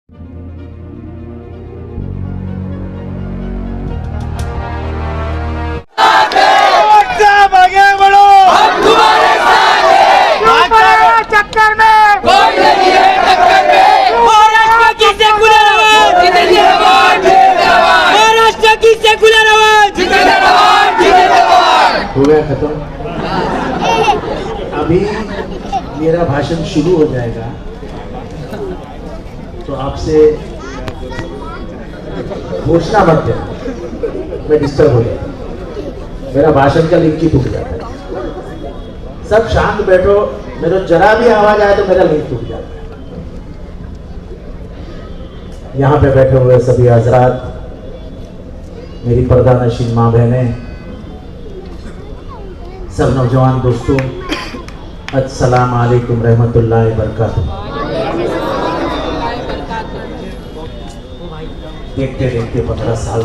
आगे बढ़ो, हम तुम्हारे साथ हैं। चक्कर में कोई नहीं है, टक्कर में महाराष्ट्र की सेकुलर आवाज जिंदाबाद, जिंदाबाद महाराष्ट्र की सेकुलर आवाज जिंदाबाद, जिंदाबाद। हो गया खत्म। अभी मेरा भाषण शुरू हो जाएगा, तो आपसे घोषणा मत देना, मैं डिस्टर्ब हो जाता, मेरा भाषण का लिंक ही टूट जाता है। सब शांत बैठो, मेरा जरा भी आवाज आए तो मेरा लिंक टूट जाता है। यहाँ पे बैठे हुए सभी हजरात, मेरी पर्दानशीन माँ बहनें, सब नौजवान दोस्तों, अस्सलाम वालेकुम रहमतुल्लाहि व बरकातुहू। देखते देखते 15 साल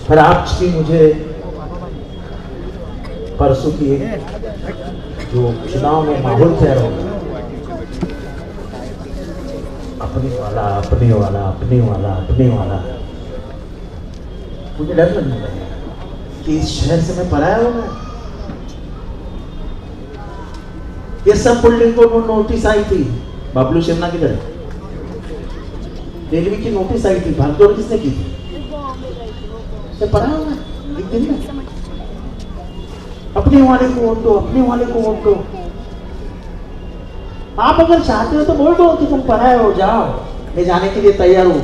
फिर आज की मुझे परसों की जो चुनाव में माहौल कह रहा हूँ, अपने वाला अपने वाला अपने वाला अपने वाला, मुझे डर लगने लगा कि इस शहर से मैं पलाया हूं। ये सब पुलिस को नोटिस आई थी, बाबलू शेमना किधर है? रेलवे की नोटिस आई थी, भागदौड़ किसने की थी? पढ़ा होगा एक दिन में, अपने वाले को वोट दो, अपने वाले को वोट दो। आप अगर चाहते हो तो बोल दो कि तुम पढ़ाए हो, जाओ, मैं जाने के लिए तैयार हूं,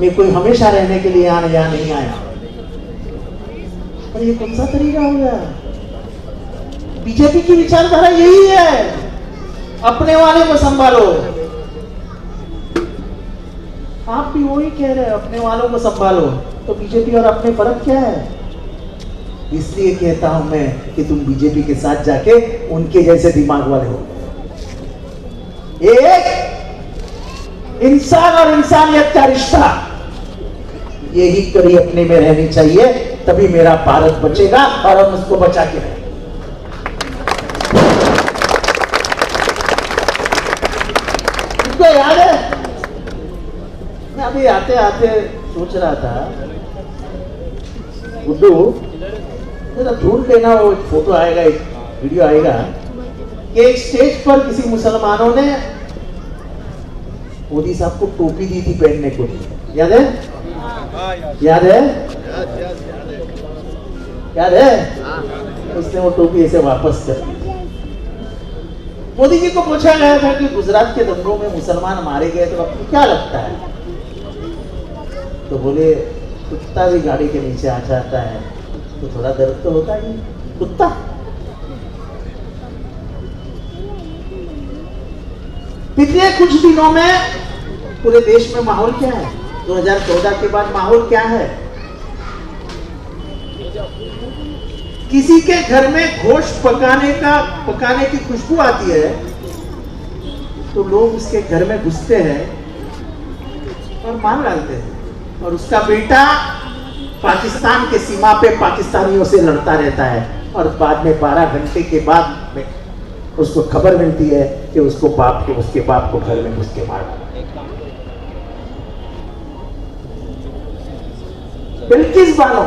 मैं कोई हमेशा रहने के लिए आने या नहीं आया। पर ये कौन सा तरीका हो गया? बीजेपी की विचारधारा यही है, अपने वाले को संभालो। आप भी वही कह रहे हैं, अपने वालों को संभालो। तो बीजेपी और अपने फर्क क्या है? इसलिए कहता हूं मैं कि तुम बीजेपी के साथ जाके उनके जैसे दिमाग वाले हो। एक इंसान और इंसानियत का रिश्ता, यही कड़ी अपने में रहनी चाहिए, तभी मेरा भारत बचेगा और हम उसको बचा के रहेंगे। तुमको याद है, मैं अभी आते आते सोच रहा था, गुड्डू जरा ढूंढ लेना, वो एक फोटो आएगा, एक वीडियो आएगा कि एक स्टेज पर किसी मुसलमानों ने मोदी साहब को टोपी दी थी पहनने को, याद है? याद है? याद है? उसने वो टोपी ऐसे वापस कर दी। मोदी जी को पूछा गया था कि गुजरात के दंगों में मुसलमान मारे गए तो आपको क्या लगता है? तो बोले, कुत्ता भी गाड़ी के नीचे आ जाता है तो थोड़ा दर्द तो होता ही, कुत्ता। पिछले कुछ दिनों में पूरे देश में माहौल क्या है? 2014 के बाद माहौल क्या है? किसी के घर में गोश्त पकाने की खुशबू आती है तो लोग उसके घर में घुसते हैं और मार डालते हैं, और उसका बेटा पाकिस्तान के सीमा पे पाकिस्तानियों से लड़ता रहता है, और बाद में 12 घंटे के बाद में उसको खबर मिलती है कि उसके बाप को घर में घुस के मार डाला। बिल्किस बानो,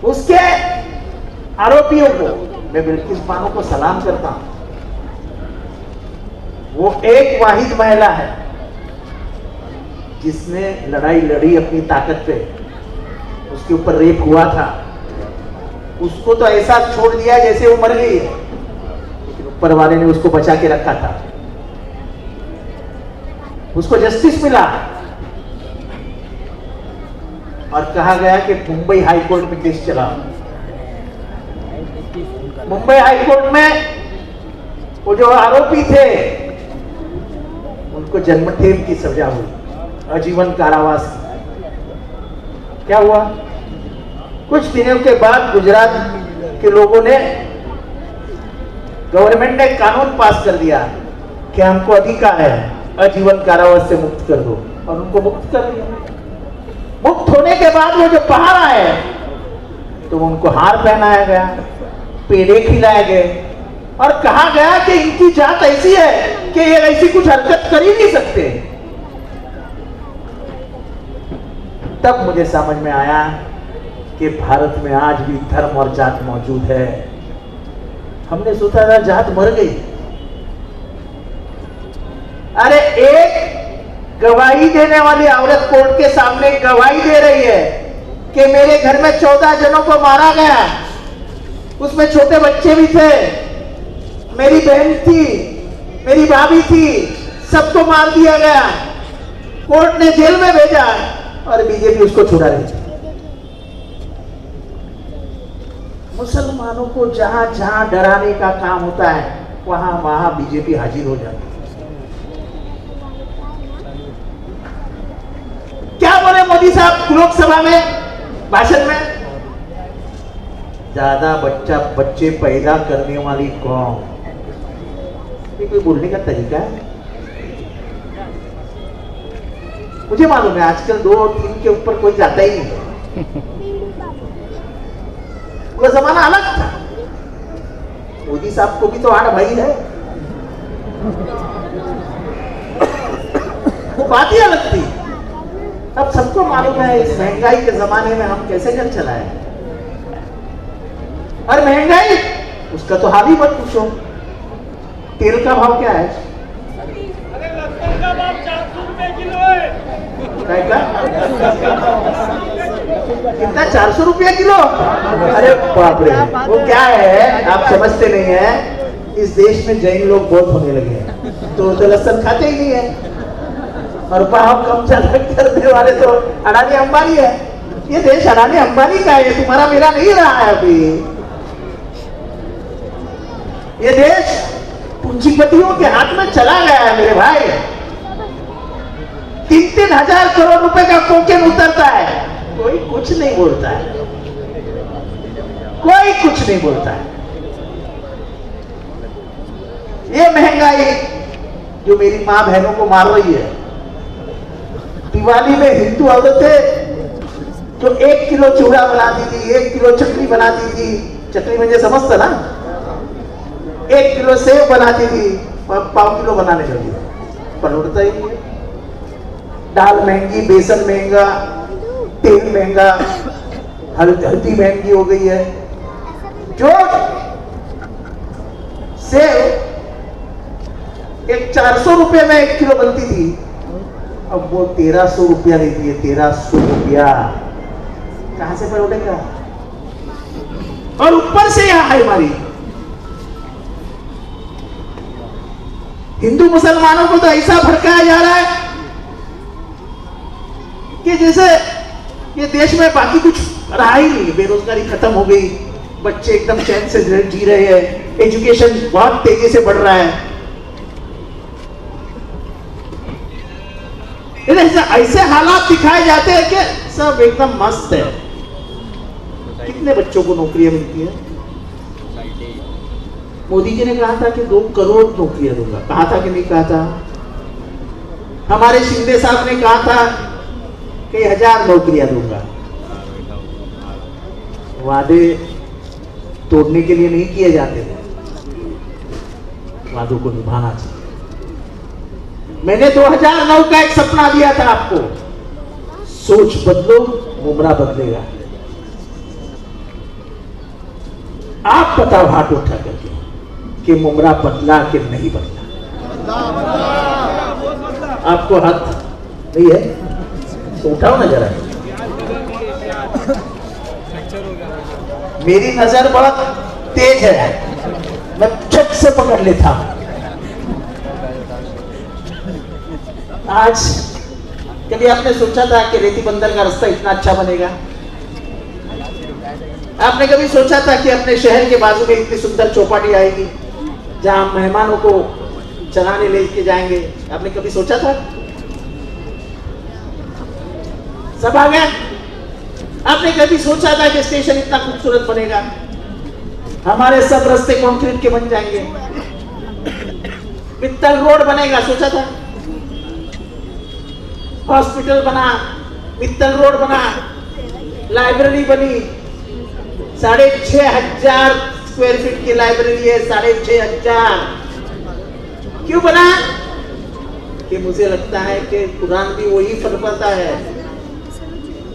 उसके आरोपियों को, मैं बिल्किस बानो को सलाम करता हूं। वो एक वाहिद महिला है जिसने लड़ाई लड़ी अपनी ताकत पे, उसके ऊपर रेप हुआ था, उसको तो ऐसा छोड़ दिया जैसे वो मर गई है, लेकिन ऊपर वाले ने उसको बचा के रखा था, उसको जस्टिस मिला। और कहा गया कि मुंबई हाई कोर्ट में केस चला, मुंबई हाई कोर्ट में वो जो आरोपी थे उनको जन्मठेप की सजा हुई, आजीवन कारावास। क्या हुआ? कुछ दिनों के बाद गुजरात के लोगों ने, गवर्नमेंट ने कानून पास कर दिया कि हमको अधिकार है आजीवन कारावास से मुक्त कर दो, और उनको मुक्त कर दिया। मुक्त होने के बाद वो जो बाहर आए तो उनको हार पहनाया गया, पेड़े खिलाए गए, और कहा गया कि इनकी जात ऐसी है कि ये ऐसी कुछ हरकत कर ही नहीं सकते। तब मुझे समझ में आया कि भारत में आज भी धर्म और जात मौजूद है। हमने सोचा था जात मर गई। अरे एक गवाही देने वाली औरत कोर्ट के सामने गवाही दे रही है कि मेरे घर में 14 जनों को मारा गया, उसमें छोटे बच्चे भी थे, मेरी बहन थी, मेरी भाभी थी, सबको मार दिया गया। कोर्ट ने जेल में भेजा और बीजेपी उसको छुड़ा रही। मुसलमानों को जहां जहां डराने का काम होता है वहां वहां बीजेपी हाजिर हो जाती है। क्या बोले मोदी साहब लोकसभा में भाषण में? ज्यादा बच्चे पैदा करने वाली कौम। ये कोई बोलने का तरीका है? मुझे मालूम है आजकल 2 और 3 के ऊपर कोई जाता ही नहीं। वो जमाना अलग था। मोदी साहब को भी तो 8 भाई है, वो बात ही अलग थी। अब सबको मालूम है इस महंगाई के जमाने में हम कैसे घर चलाए। और महंगाई उसका तो हाल ही मत पूछो। तेल का भाव क्या है? अरे लहसुन का भाव 400 रुपए किलो है। का? कितना? 400 रुपया किलो? अरे बाप रे, वो क्या है आप समझते नहीं है। इस देश में जैन लोग बहुत होने लगे हैं तो लहसुन खाते ही नहीं है, और भाव कम ज्यादा करने वाले तो अडानी अंबानी है। ये देश अडानी अंबानी का है, तुम्हारा मेरा नहीं रहा है। अभी ये देश पूंजीपतियों के हाथ में चला गया है मेरे भाई। 3-3 हजार करोड़ रुपए का कोकेन उतरता है, कोई कुछ नहीं बोलता है, कोई कुछ नहीं बोलता है। ये महंगाई जो मेरी मां बहनों को मार रही है। दिवाली में हिंदू औरतें जो 1 किलो चूड़ा बनाती थी, 1 किलो चटनी बनाती थी, चटनी मुझे समझता ना, 1 किलो सेव बनाती थी, 5 किलो बनाने लगी, पर उड़ता ही नहीं। दाल महंगी, बेसन महंगा, तेल महंगा, हल्दी महंगी हो गई है। जो सेव एक 400 रुपए में 1 किलो बनती थी, अब वो 1300 रुपया लेती है। 1300 रुपया कहां से पर उठेगा? और ऊपर से यहां है हमारी हिंदू मुसलमानों को तो ऐसा भड़काया जा रहा है कि जैसे ये देश में बाकी कुछ रहा ही नहीं। बेरोजगारी खत्म हो गई, बच्चे एकदम चैन से जी रहे हैं, एजुकेशन बहुत तेजी से बढ़ रहा है। ऐसे हालात दिखाए जाते हैं कि सब एकदम मस्त है। कितने बच्चों को नौकरियां मिलती है? मोदी जी ने कहा था कि 2 करोड़ नौकरियां दूंगा, कहा था कि नहीं कहा था? हमारे शिंदे साहब ने कहा था कि 1000 नौकरियां दूंगा। वादे तोड़ने के लिए नहीं किए जाते थे, वादों को निभाना चाहिए। मैंने 2009 का एक सपना दिया था आपको, सोच बदलो मुमरा बदलेगा। आप बताओ हाथ उठा करके कि मुमरा बदला कि नहीं बदला? आपको हाथ नहीं है तो उठाओ ना जरा। मेरी नजर बहुत तेज है, मैं झट से पकड़ लेता हूं। आज कभी आपने सोचा था कि रेती बंदर का रास्ता इतना अच्छा बनेगा? आपने कभी सोचा था कि अपने शहर के बाजू में इतनी सुंदर चौपाटी आएगी जहां मेहमानों को चलाने लेके जाएंगे? आपने कभी सोचा था? सब आ गया। आपने कभी सोचा था कि स्टेशन इतना खूबसूरत बनेगा, हमारे सब रास्ते कंक्रीट के बन जाएंगे, मित्तल रोड बनेगा? सोचा था? हॉस्पिटल बना, मित्तल रोड बना, लाइब्रेरी बनी, 6500 स्क्वायर फीट की लाइब्रेरी है, 6,500। क्यों बना? कि मुझे लगता है कि कुरान भी वही पढ़ता है।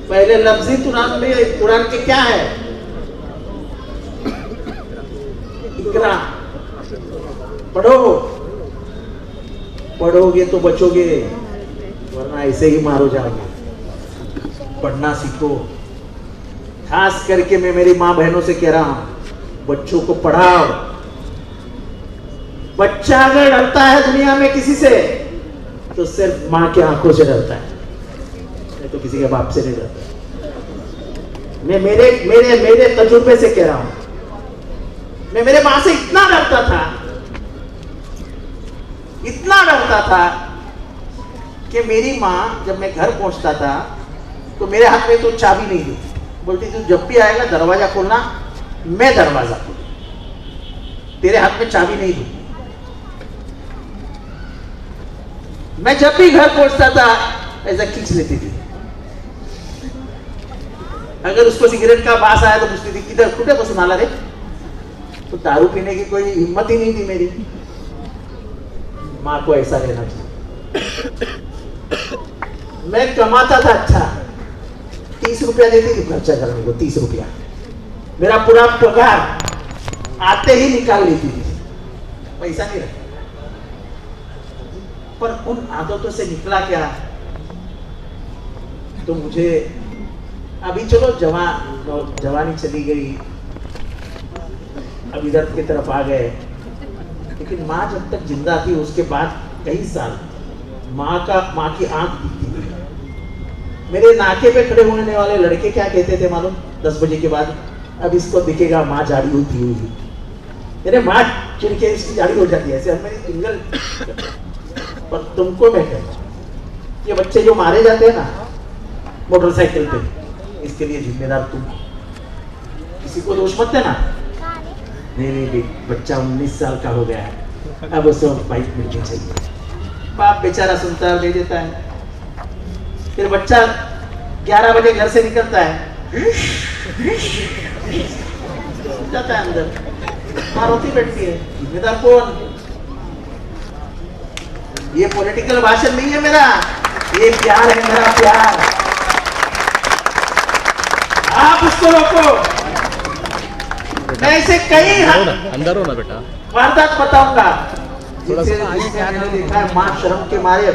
पहले लफ्जी कुरान में, कुरान के क्या है? इकरा, पढ़ो, पढ़ोगे तो बचोगे, वरना ऐसे ही मारो जाओगे। पढ़ना सीखो। खास करके मैं मेरी माँ बहनों से कह रहा हूं, बच्चों को पढ़ाओ। बच्चा अगर डरता है दुनिया में किसी से, तो सिर्फ माँ की आंखों से डरता है, नहीं तो किसी के बाप से नहीं डरता। मैं मेरे मेरे मेरे तजुर्बे से कह रहा हूं। मैं मेरे माँ से इतना डरता था, इतना डरता था कि मेरी माँ जब मैं घर पहुंचता था तो मेरे हाथ में तो चाबी नहीं थी। बोलती तू जब भी आएगा दरवाजा खोलना, मैं दरवाजा खोलूं, तेरे हाथ में चाबी नहीं थी। मैं जब भी घर पहुंचता था ऐसा खींच लेती थी। अगर उसको सिगरेट का बास आया तो पूछती थी किधर खुदे को सुनाला रे। तो दारू पीने की कोई हिम्मत ही नहीं थी मेरी। माँ को ऐसा लेना चाहिए। मैं कमाता था अच्छा, 30 रुपया देती थी खर्चा करने को, 30 रुपया मेरा पूरा पगार आते ही निकाल लेती थी, पैसा नहीं रखा। पर उन आदतों से निकला क्या? तो मुझे अभी चलो जवानी चली गई, अभी दर्द की तरफ आ गए, लेकिन माँ जब तक जिंदा थी उसके बाद कई साल माँ की आंख दिखती थी। मेरे नाके पे खड़े होने वाले लड़के क्या कहते थे मालूम? 10 बजे के बाद, अब इसको दिखेगा माँ झाड़ी होती हुई। मेरे माँ चिड़के इसकी झाड़ी हो जाती है ऐसे, मेरी सिंगल। और तुमको मैं कहता हूं, ये बच्चे जो मारे जाते हैं ना मोटरसाइकिल पे, इसके लिए जिम्मेदार तुम। किसी को दोष मत देना। नहीं, बच्चा 19 साल का हो गया है, अब उसे बाइक मिलनी चाहिए। बाप बेचारा सुनता है, दे देता है। फिर बच्चा 11 बजे घर से निकलता है, जाता है अंदर, माँ रोती बैठती है, जिम्मेदार कौन? ये पॉलिटिकल भाषण नहीं है मेरा, ये प्यार है मेरा, प्यार। आप उसको रोको। मैं इसे कई अंदर हो ना बेटा, वारदात बताऊंगा जिससे मैंने देखा है मां शर्म के मारे।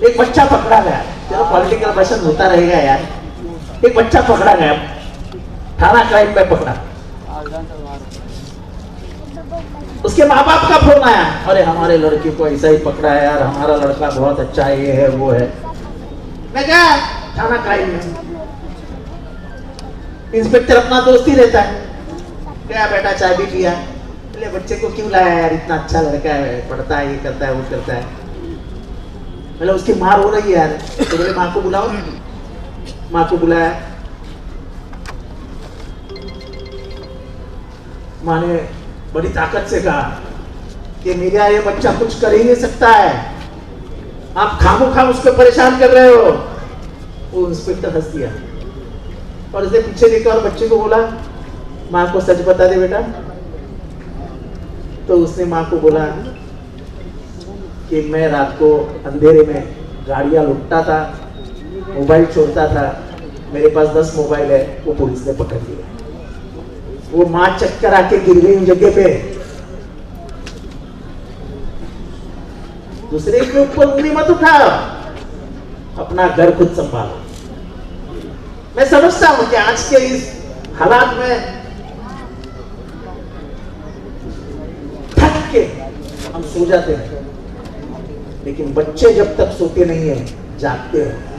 एक बच्चा पकड़ा गया, चलो पॉलिटिकल भाषण होता रहेगा यार। एक बच्चा पकड़ा गया, थाना क्राइम में पकड़ा। उसके माँ बाप का फोन आया, अरे हमारे लड़के को ऐसा ही पकड़ा है यार, हमारा लड़का बहुत अच्छा है, ये है वो है। मैं क्या थाना क्राइम में, इंस्पेक्टर अपना दोस्त ही रहता है, क्या बेटा चाय भी पिया? बोले बच्चे को क्यों लाया यार, इतना अच्छा लड़का है, पढ़ता है, ये करता है, वो करता है। बोले उसकी माँ रो रही है यार। तो बोले माँ को बुलाओ। माँ को बुलाया, माँ ने बड़ी ताकत से कहा कि मेरा ये बच्चा कुछ कर ही नहीं सकता है, आप खामोखा उसको परेशान कर रहे हो। वो इंस्पेक्टर हंस दिया और उसने पीछे देखा और बच्चे को बोला, माँ को सच बता दे बेटा। तो उसने माँ को बोला कि मैं रात को अंधेरे में गाड़ियां लुटता था, मोबाइल चोरता था, मेरे पास 10 मोबाइल है, वो पुलिस ने पकड़ लिया। वो माँ चक्कर आके गिर गई उन जगह पे। दूसरे के ऊपर उंगली मत उठाओ, अपना घर खुद संभालो। मैं समझता हूं कि आज के इस हालात में थक के हम सो जाते हैं, लेकिन बच्चे जब तक सोते नहीं है जागते हैं।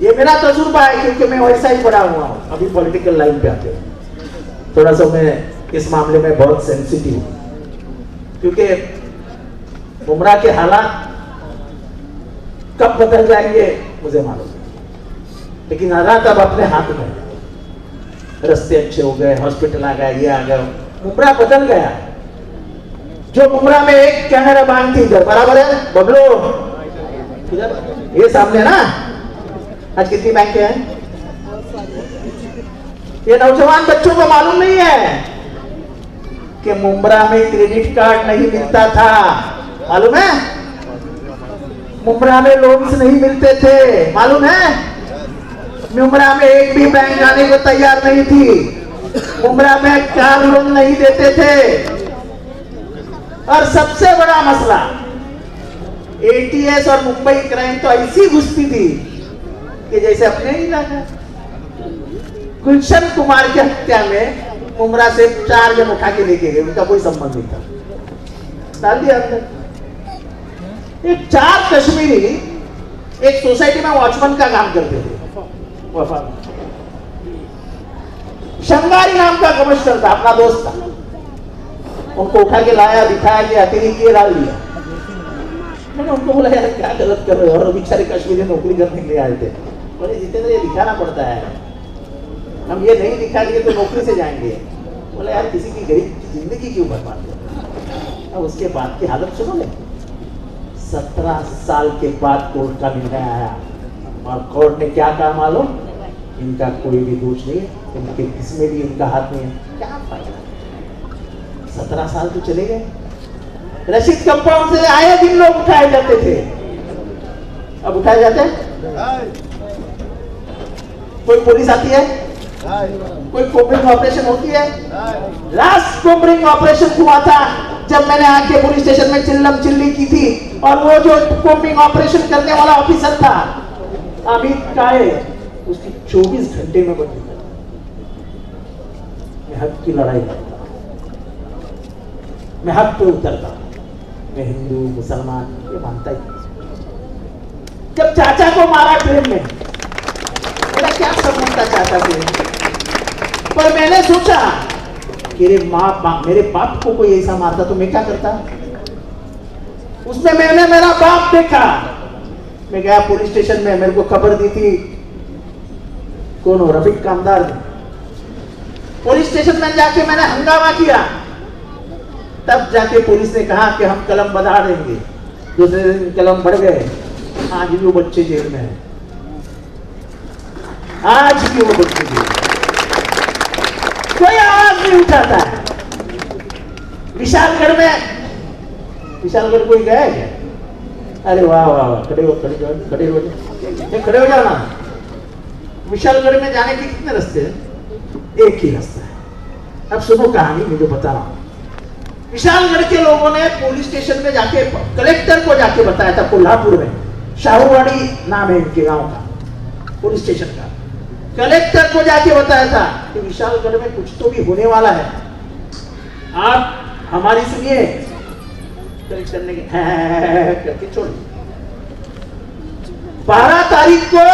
ये मेरा तजुर्बा है, क्योंकि मैं वैसा ही पढ़ा हुआ हूं। अभी पॉलिटिकल लाइन पे आते हैं, थोड़ा सा मैं इस मामले में बहुत सेंसिटिव हूं, क्योंकि उम्रा के हालात कब बदल जाएंगे मुझे मालूम, लेकिन हालात अब अपने हाथ में है। रास्ते अच्छे हो गए, हॉस्पिटल आ गया, ये आ गया, उम्रा बदल गया। जो उम्रा में एक कैमरा बांध थी इधर, बराबर है बबलो, इधर ये सामने ना, आज कितनी बैंकें हैं? ये नौजवान बच्चों को मालूम नहीं है कि मुंब्रा में क्रेडिट कार्ड नहीं मिलता था। मालूम है? मुंब्रा में लोन्स नहीं मिलते थे। मालूम है? मुंब्रा में एक भी बैंक आने को तैयार नहीं थी। मुंब्रा में कार लोन नहीं देते थे। और सबसे बड़ा मसला, एटीएस और मुंबई क्राइम तो ऐसी घुसती थी कि जैसे अपने ही इलाका। गुलशन कुमार की हत्या में मुंब्रा से 4 जन उठा के लेके गए, उनका कोई संबंध नहीं था, डाल दिया अंदर। एक 4 कश्मीरी एक सोसाइटी में वॉचमैन का काम करते थे। शंगारी नाम का कमिश्नर था, अपना दोस्त था। उनको उठा के लाया, दिखाया कि हथेली के डाल दिया। मैंने उनको बोला यार क्या गलत कर रहे हो, और बेचारे कश्मीरी नौकरी करने के लिए आए थे। बोले जितेंद्र ये दिखाना पड़ता है, हम ये नहीं दिखा दिए तो नौकरी से जाएंगे। बोले यार किसी की गरीब की जिंदगी क्यों बर्बाद कर। अब उसके बाद की हालत सुनोगे। 17 साल के बाद कोर्ट का निर्णय आया और कोर्ट ने क्या कहा मालूम? इनका कोई भी दोष नहीं है, इनके किसमें भी इनका हाथ नहीं है। क्या फायदा, 17 साल तो चले गए। रशीद कंपाउंड से आए दिन लोग उठाए जाते थे, अब उठाए जाते हैं? कोई पुलिस आती है? कोई कोम्बिंग ऑपरेशन होती है? लास्ट कोम्बिंग ऑपरेशन हुआ था जब मैंने आके पुलिस स्टेशन में चिल्लम चिल्ली की थी, और वो जो कोम्बिंग ऑपरेशन करने वाला ऑफिसर था अमित काये, उसकी 24 घंटे में बदली। मैं हक की लड़ाई करता, मैं हक पे उतरता, मैं हिंदू मुसलमान ये मानता ही। जब चाचा को मारा ट्रेन में, मेरा क्या संबंध था चाचा से, पर मैंने सोचा कि मेरे बाप को कोई ऐसा मारता तो मैं क्या करता। उसमें मैंने मेरा बाप देखा। मैं गया पुलिस स्टेशन में, मेरे को खबर दी थी कौन हो, रफीक कामदार ने। पुलिस स्टेशन में जाके मैंने हंगामा किया, तब जाके पुलिस ने कहा कि हम कलम बढ़ा देंगे। दूसरे दिन कलम बढ़ गए। आज भी वो बच्चे जेल में हैं, आज भी वो बच्चे जेल में। कोई आवाज नहीं उठाता है। विशालगढ़ कोई गया है क्या? अरे वाह वाह वाह, खड़े हो जाओ ना। विशालगढ़ में जाने के कितने रास्ते हैं? एक ही रास्ता है। अब सुनो कहानी, मुझे बता रहा हूं। विशालगढ़ के लोगों ने पुलिस स्टेशन में जाके कलेक्टर को जाके बताया था, कोल्हापुर में, शाहूवाड़ी नाम है इनके गांव का, पुलिस स्टेशन का। कलेक्टर को जाके बताया था कि विशालगढ़ में कुछ तो भी होने वाला है, आप हमारी सुनिए। कलेक्टर ने करके छोड़। 12 तारीख को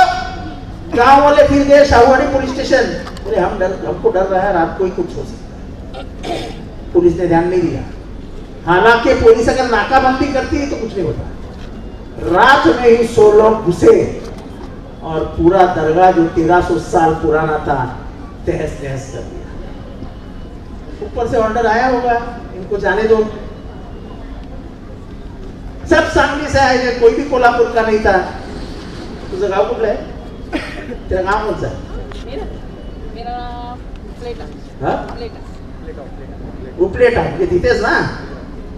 गांव वाले फिर गए शाहूवाड़ी पुलिस स्टेशन। बोले हमको डर रहा है रात को ही कुछ हो सकता है। पुलिस ने ध्यान नहीं दिया। हालांकि पुलिस अगर नाकाबंदी करती है तो कुछ नहीं होता। रात में ही 100 लोग घुसे और पूरा दरगाह जो 1300 साल पुराना था तहस नहस कर दिया। ऊपर से ऑर्डर आया होगा इनको जाने दो। सब सांगली से आए, कोई भी कोल्हापुर का नहीं था। तुझं गाव कुठलं आहे? तेरा गाव कौन सा है? मेरा प्लेटा। हाँ? प्लेटा। उपलेटा, ये तिथेच ना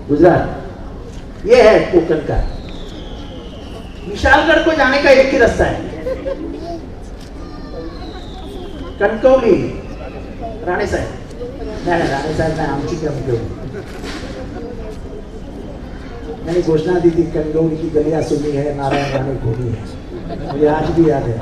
गुजरात। ये है कोकण का। विशालगढ़ को जाने का एक ही रास्ता है, कणकवली, राणे साहेब। नाही राणे साहेब नाही, आमची कणकवली। मैंने घोषणा दी थी कणकवली की गलियां सुनी है, नारायण राणे घूमी है, मुझे आज भी याद है।